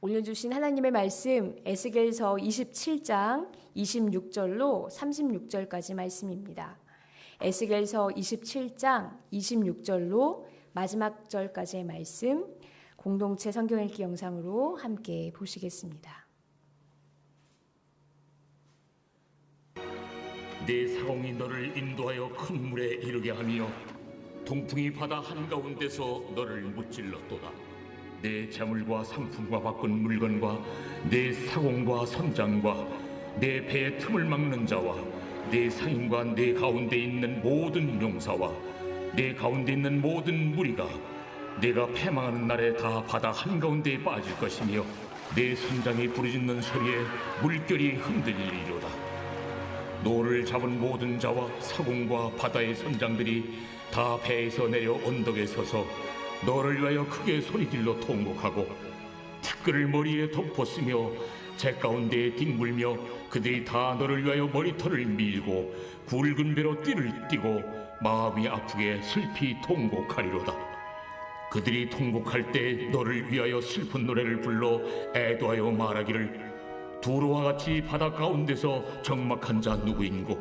오늘 주신 하나님의 말씀 에스겔서 27장 26절로 36절까지 말씀입니다. 에스겔서 27장 26절로 마지막 절까지의 말씀 공동체 성경 읽기 영상으로 함께 보시겠습니다. 내 사공이 너를 인도하여 큰 물에 이르게 하며 동풍이 바다 한가운데서 너를 무찔렀도다. 내 재물과 상품과 바꾼 물건과 내 사공과 선장과 내 배의 틈을 막는 자와 내 상인과 내 가운데 있는 모든 용사와 내 가운데 있는 모든 무리가 내가 패망하는 날에 다 바다 한가운데에 빠질 것이며 내 선장이 부르짖는 소리에 물결이 흔들리리로다. 노를 잡은 모든 자와 사공과 바다의 선장들이 다 배에서 내려 언덕에 서서 너를 위하여 크게 소리질러 통곡하고 티끌을 머리에 덮었으며 재 가운데에 뒹굴며 그들이 다 너를 위하여 머리털을 밀고 굵은 배로 띠를 띠고 마음이 아프게 슬피 통곡하리로다. 그들이 통곡할 때 너를 위하여 슬픈 노래를 불러 애도하여 말하기를 두로와 같이 바다 가운데서 적막한 자 누구인고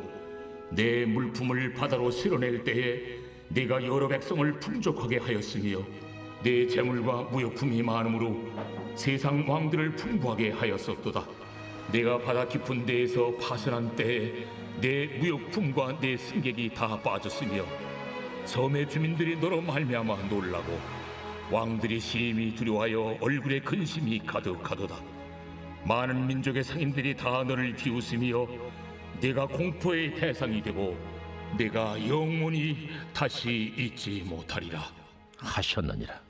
내 물품을 바다로 실어낼 때에 네가 여러 백성을 풍족하게 하였으며 내 재물과 무역품이 많으므로 세상 왕들을 풍부하게 하였었도다. 내가 바다 깊은 데에서 파선한 때에 내 무역품과 내 승객이 다 빠졌으며 섬의 주민들이 너로 말미암아 놀라고 왕들이 심히 두려워하여 얼굴에 근심이 가득하도다. 많은 민족의 상인들이 다 너를 비웃으며 네가 공포의 대상이 되고 내가 영원히 다시 잊지 못하리라 하셨느니라.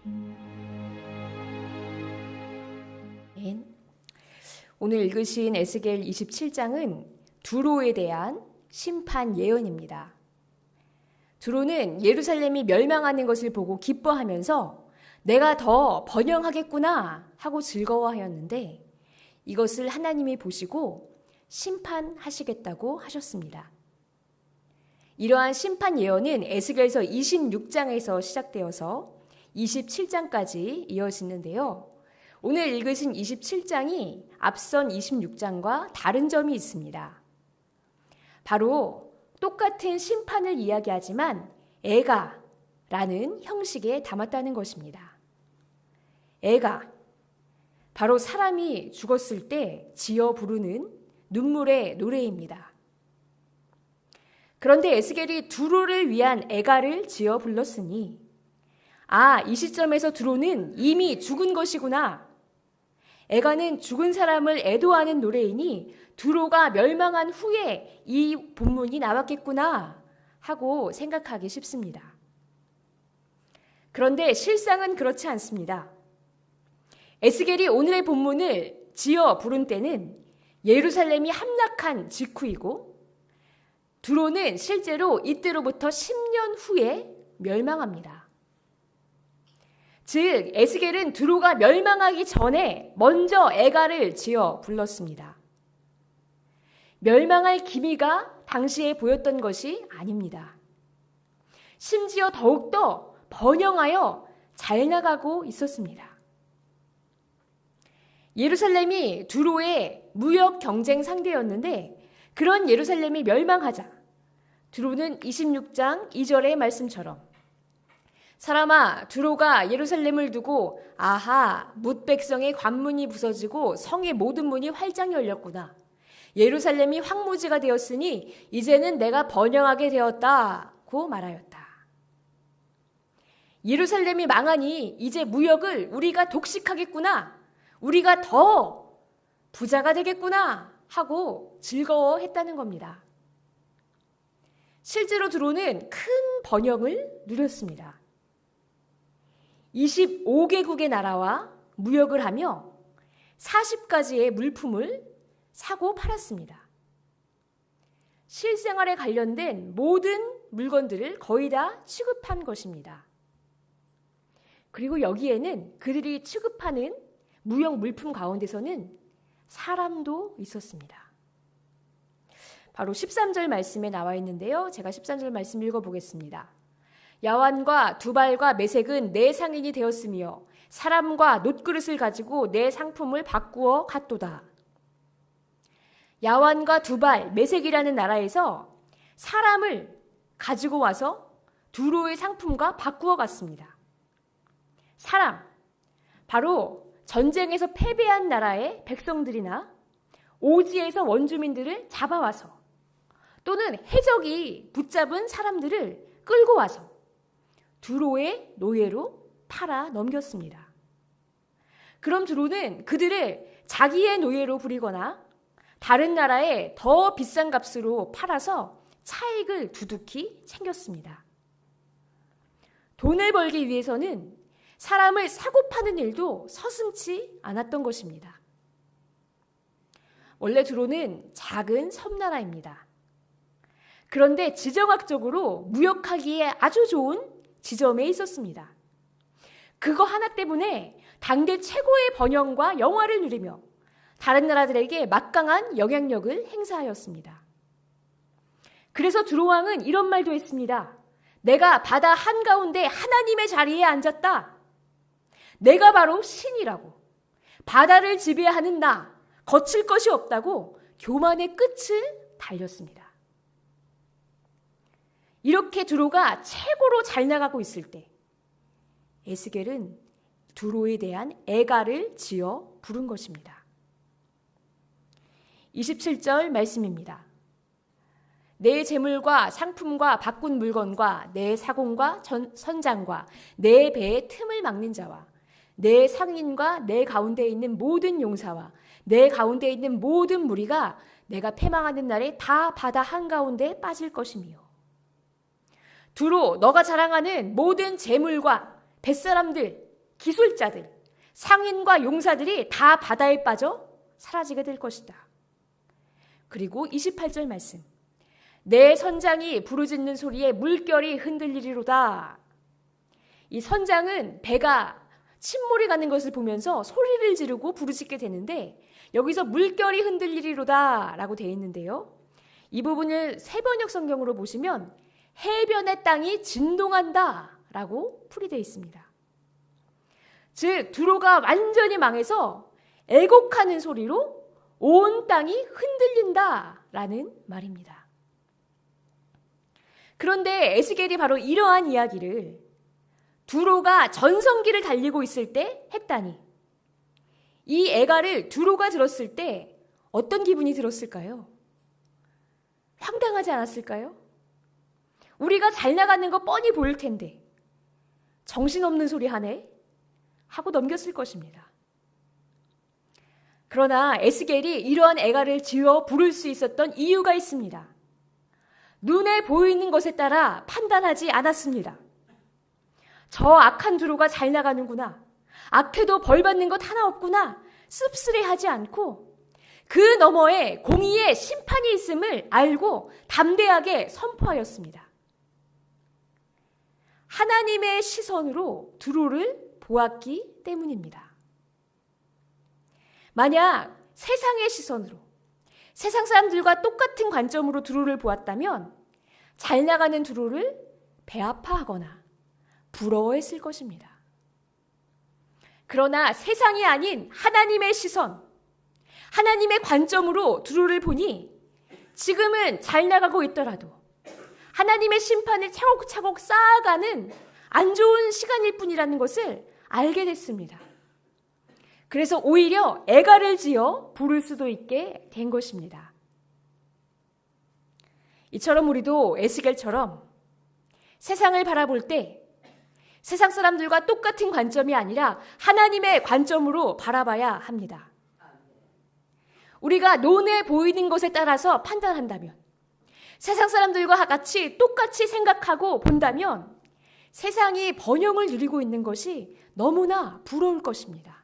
오늘 읽으신 에스겔 27장은 두로에 대한 심판 예언입니다. 두로는 예루살렘이 멸망하는 것을 보고 기뻐하면서 내가 더 번영하겠구나 하고 즐거워하였는데 이것을 하나님이 보시고 심판하시겠다고 하셨습니다. 이러한 심판 예언은 에스겔서 26장에서 시작되어서 27장까지 이어지는데요. 오늘 읽으신 27장이 앞선 26장과 다른 점이 있습니다. 바로 똑같은 심판을 이야기하지만 애가라는 형식에 담았다는 것입니다. 애가, 바로 사람이 죽었을 때 지어 부르는 눈물의 노래입니다. 그런데 에스겔이 두로를 위한 애가를 지어 불렀으니 이 시점에서 두로는 이미 죽은 것이구나. 애가는 죽은 사람을 애도하는 노래이니 두로가 멸망한 후에 이 본문이 나왔겠구나 하고 생각하기 쉽습니다. 그런데 실상은 그렇지 않습니다. 에스겔이 오늘의 본문을 지어 부른 때는 예루살렘이 함락한 직후이고 두로는 실제로 이때로부터 10년 후에 멸망합니다. 즉 에스겔은 두로가 멸망하기 전에 먼저 애가를 지어 불렀습니다. 멸망할 기미가 당시에 보였던 것이 아닙니다. 심지어 더욱더 번영하여 잘 나가고 있었습니다. 예루살렘이 두로의 무역 경쟁 상대였는데 그런 예루살렘이 멸망하자 두로는 26장 2절의 말씀처럼 사람아, 두로가 예루살렘을 두고 뭇 백성의 관문이 부서지고 성의 모든 문이 활짝 열렸구나. 예루살렘이 황무지가 되었으니 이제는 내가 번영하게 되었다고 말하였다. 예루살렘이 망하니 이제 무역을 우리가 독식하겠구나. 우리가 더 부자가 되겠구나 하고 즐거워했다는 겁니다. 실제로 두로는 큰 번영을 누렸습니다. 25개국의 나라와 무역을 하며 40가지의 물품을 사고 팔았습니다. 실생활에 관련된 모든 물건들을 거의 다 취급한 것입니다. 그리고 여기에는 그들이 취급하는 무역 물품 가운데서는 사람도 있었습니다. 바로 13절 말씀에 나와 있는데요. 제가 13절 말씀 읽어보겠습니다. 야완과 두발과 메색은 내 상인이 되었으며 사람과 놋그릇을 가지고 내 상품을 바꾸어 갔도다. 야완과 두발, 메색이라는 나라에서 사람을 가지고 와서 두로의 상품과 바꾸어 갔습니다. 사람, 바로 전쟁에서 패배한 나라의 백성들이나 오지에서 원주민들을 잡아와서 또는 해적이 붙잡은 사람들을 끌고 와서 두로의 노예로 팔아 넘겼습니다. 그럼 두로는 그들을 자기의 노예로 부리거나 다른 나라에 더 비싼 값으로 팔아서 차익을 두둑히 챙겼습니다. 돈을 벌기 위해서는 사람을 사고 파는 일도 서슴지 않았던 것입니다. 원래 두로는 작은 섬나라입니다. 그런데 지정학적으로 무역하기에 아주 좋은 지점에 있었습니다. 그거 하나 때문에 당대 최고의 번영과 영화를 누리며 다른 나라들에게 막강한 영향력을 행사하였습니다. 그래서 두로왕은 이런 말도 했습니다. 내가 바다 한가운데 하나님의 자리에 앉았다. 내가 바로 신이라고. 바다를 지배하는 나, 거칠 것이 없다고 교만의 끝을 달렸습니다. 이렇게 두로가 최고로 잘 나가고 있을 때 에스겔은 두로에 대한 애가를 지어 부른 것입니다. 27절 말씀입니다. 내 재물과 상품과 바꾼 물건과 내 사공과 선장과 내 배의 틈을 막는 자와 내 상인과 내 가운데 있는 모든 용사와 내 가운데 있는 모든 무리가 내가 패망하는 날에 다 바다 한가운데 빠질 것이며 두로 너가 자랑하는 모든 재물과 뱃사람들, 기술자들, 상인과 용사들이 다 바다에 빠져 사라지게 될 것이다. 그리고 28절 말씀. 내 선장이 부르짖는 소리에 물결이 흔들리리로다. 이 선장은 배가 침몰이 가는 것을 보면서 소리를 지르고 부르짖게 되는데 여기서 물결이 흔들리리로다 라고 되어 있는데요. 이 부분을 새번역 성경으로 보시면 해변의 땅이 진동한다 라고 풀이되어 있습니다. 즉 두로가 완전히 망해서 애곡하는 소리로 온 땅이 흔들린다 라는 말입니다. 그런데 에스겔이 바로 이러한 이야기를 두로가 전성기를 달리고 있을 때 했다니 이 애가를 두로가 들었을 때 어떤 기분이 들었을까요? 황당하지 않았을까요? 우리가 잘 나가는 거 뻔히 보일 텐데 정신없는 소리 하네 하고 넘겼을 것입니다. 그러나 에스겔이 이러한 애가를 지어 부를 수 있었던 이유가 있습니다. 눈에 보이는 것에 따라 판단하지 않았습니다. 저 악한 두로가 잘 나가는구나. 악해도 벌 받는 것 하나 없구나. 씁쓸해하지 않고 그 너머에 공의의 심판이 있음을 알고 담대하게 선포하였습니다. 하나님의 시선으로 두로를 보았기 때문입니다. 만약 세상의 시선으로 세상 사람들과 똑같은 관점으로 두로를 보았다면 잘 나가는 두로를 배아파하거나 부러워했을 것입니다. 그러나 세상이 아닌 하나님의 시선, 하나님의 관점으로 두로를 보니 지금은 잘 나가고 있더라도 하나님의 심판을 차곡차곡 쌓아가는 안 좋은 시간일 뿐이라는 것을 알게 됐습니다. 그래서 오히려 애가를 지어 부를 수도 있게 된 것입니다. 이처럼 우리도 에스겔처럼 세상을 바라볼 때 세상 사람들과 똑같은 관점이 아니라 하나님의 관점으로 바라봐야 합니다. 우리가 눈에 보이는 것에 따라서 판단한다면 세상 사람들과 같이 똑같이 생각하고 본다면 세상이 번영을 누리고 있는 것이 너무나 부러울 것입니다.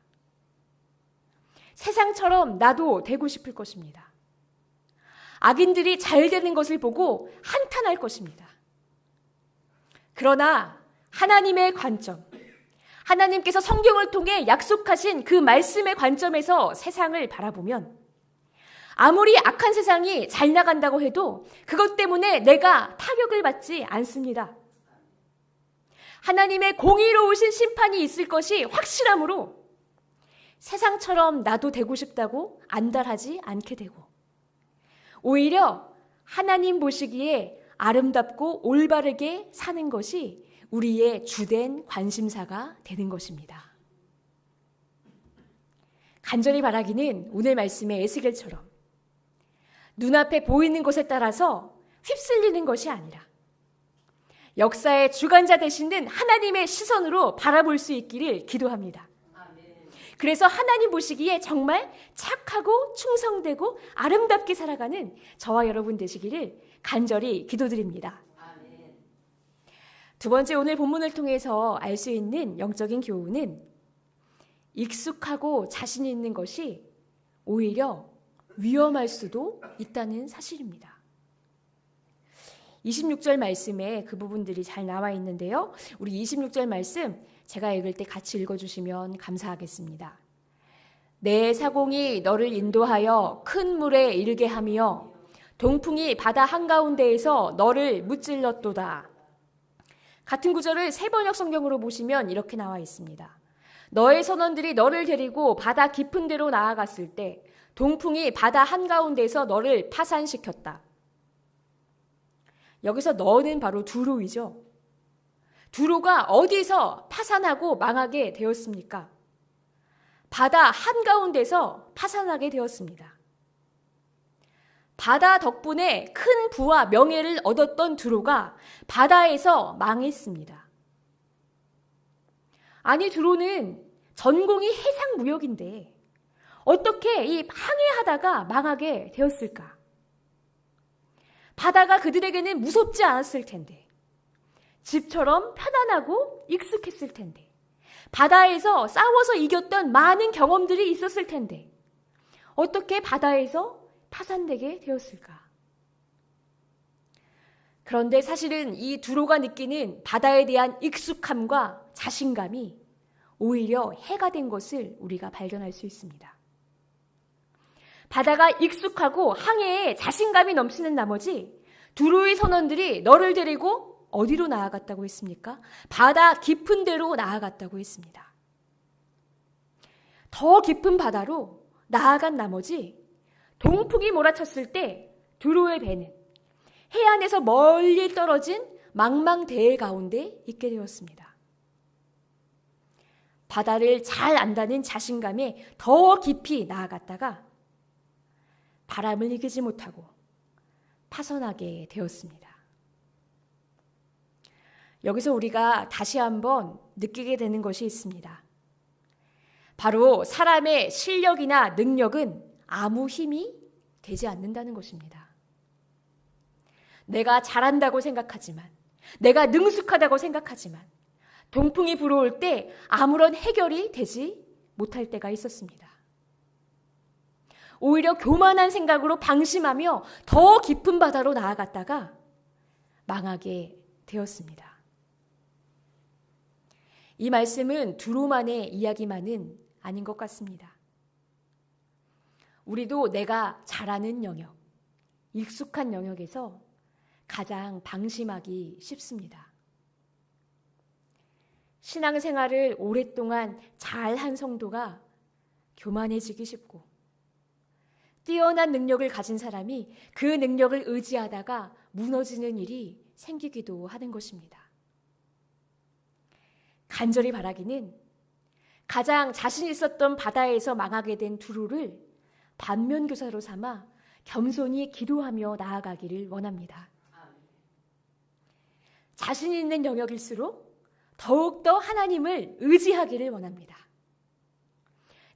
세상처럼 나도 되고 싶을 것입니다. 악인들이 잘 되는 것을 보고 한탄할 것입니다. 그러나 하나님의 관점, 하나님께서 성경을 통해 약속하신 그 말씀의 관점에서 세상을 바라보면 아무리 악한 세상이 잘 나간다고 해도 그것 때문에 내가 타격을 받지 않습니다. 하나님의 공의로우신 심판이 있을 것이 확실하므로 세상처럼 나도 되고 싶다고 안달하지 않게 되고, 오히려 하나님 보시기에 아름답고 올바르게 사는 것이 우리의 주된 관심사가 되는 것입니다. 간절히 바라기는 오늘 말씀의 에스겔처럼 눈앞에 보이는 것에 따라서 휩쓸리는 것이 아니라 역사의 주관자 되시는 하나님의 시선으로 바라볼 수 있기를 기도합니다. 그래서 하나님 보시기에 정말 착하고 충성되고 아름답게 살아가는 저와 여러분 되시기를 간절히 기도드립니다. 두 번째, 오늘 본문을 통해서 알 수 있는 영적인 교훈은 익숙하고 자신 있는 것이 오히려 위험할 수도 있다는 사실입니다. 26절 말씀에 그 부분들이 잘 나와 있는데요. 우리 26절 말씀 제가 읽을 때 같이 읽어주시면 감사하겠습니다. 내 사공이 너를 인도하여 큰 물에 이르게 하며 동풍이 바다 한가운데에서 너를 무찔렀도다. 같은 구절을 세번역 성경으로 보시면 이렇게 나와 있습니다. 너의 선원들이 너를 데리고 바다 깊은 데로 나아갔을 때 동풍이 바다 한가운데에서 너를 파산시켰다. 여기서 너는 바로 두로이죠. 두로가 어디서 파산하고 망하게 되었습니까? 바다 한가운데서 파산하게 되었습니다. 바다 덕분에 큰 부와 명예를 얻었던 두로가 바다에서 망했습니다. 아니, 두로는 전공이 해상무역인데 어떻게 이 항해하다가 망하게 되었을까? 바다가 그들에게는 무섭지 않았을 텐데, 집처럼 편안하고 익숙했을 텐데, 바다에서 싸워서 이겼던 많은 경험들이 있었을 텐데 어떻게 바다에서 파산되게 되었을까? 그런데 사실은 이 두로가 느끼는 바다에 대한 익숙함과 자신감이 오히려 해가 된 것을 우리가 발견할 수 있습니다. 바다가 익숙하고 항해에 자신감이 넘치는 나머지 두로의 선원들이 너를 데리고 어디로 나아갔다고 했습니까? 바다 깊은 데로 나아갔다고 했습니다. 더 깊은 바다로 나아간 나머지 동풍이 몰아쳤을 때 두로의 배는 해안에서 멀리 떨어진 망망대해 가운데 있게 되었습니다. 바다를 잘 안다는 자신감에 더 깊이 나아갔다가 바람을 이기지 못하고 파손하게 되었습니다. 여기서 우리가 다시 한번 느끼게 되는 것이 있습니다. 바로 사람의 실력이나 능력은 아무 힘이 되지 않는다는 것입니다. 내가 잘한다고 생각하지만, 내가 능숙하다고 생각하지만 동풍이 불어올 때 아무런 해결이 되지 못할 때가 있었습니다. 오히려 교만한 생각으로 방심하며 더 깊은 바다로 나아갔다가 망하게 되었습니다. 이 말씀은 두로만의 이야기만은 아닌 것 같습니다. 우리도 내가 잘하는 영역, 익숙한 영역에서 가장 방심하기 쉽습니다. 신앙생활을 오랫동안 잘한 성도가 교만해지기 쉽고, 뛰어난 능력을 가진 사람이 그 능력을 의지하다가 무너지는 일이 생기기도 하는 것입니다. 간절히 바라기는 가장 자신 있었던 바다에서 망하게 된 두로를 반면교사로 삼아 겸손히 기도하며 나아가기를 원합니다. 자신 있는 영역일수록 더욱더 하나님을 의지하기를 원합니다.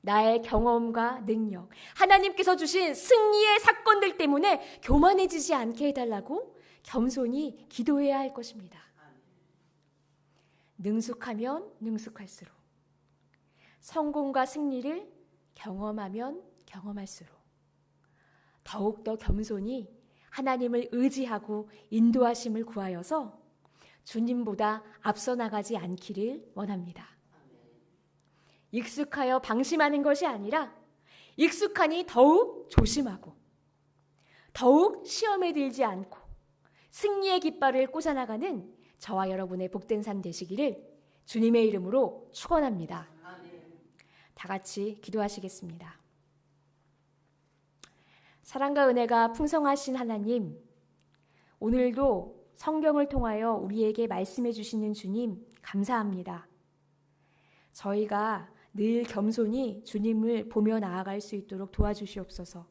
나의 경험과 능력, 하나님께서 주신 승리의 사건들 때문에 교만해지지 않게 해달라고 겸손히 기도해야 할 것입니다. 능숙하면 능숙할수록, 성공과 승리를 경험하면 경험할수록 더욱더 겸손히 하나님을 의지하고 인도하심을 구하여서 주님보다 앞서 나가지 않기를 원합니다. 익숙하여 방심하는 것이 아니라 익숙하니 더욱 조심하고 더욱 시험에 들지 않고 승리의 깃발을 꽂아나가는 저와 여러분의 복된 삶 되시기를 주님의 이름으로 축원합니다. 다 같이 기도하시겠습니다. 사랑과 은혜가 풍성하신 하나님, 오늘도 성경을 통하여 우리에게 말씀해 주시는 주님 감사합니다. 저희가 늘 겸손히 주님을 보며 나아갈 수 있도록 도와주시옵소서.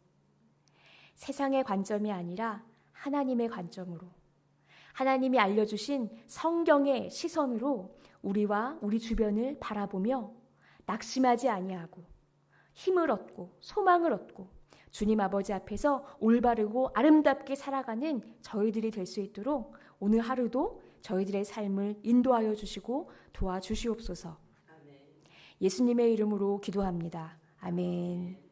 세상의 관점이 아니라 하나님의 관점으로, 하나님이 알려주신 성경의 시선으로 우리와 우리 주변을 바라보며 낙심하지 아니하고 힘을 얻고 소망을 얻고 주님 아버지 앞에서 올바르고 아름답게 살아가는 저희들이 될 수 있도록 오늘 하루도 저희들의 삶을 인도하여 주시고 도와주시옵소서. 예수님의 이름으로 기도합니다. 아멘.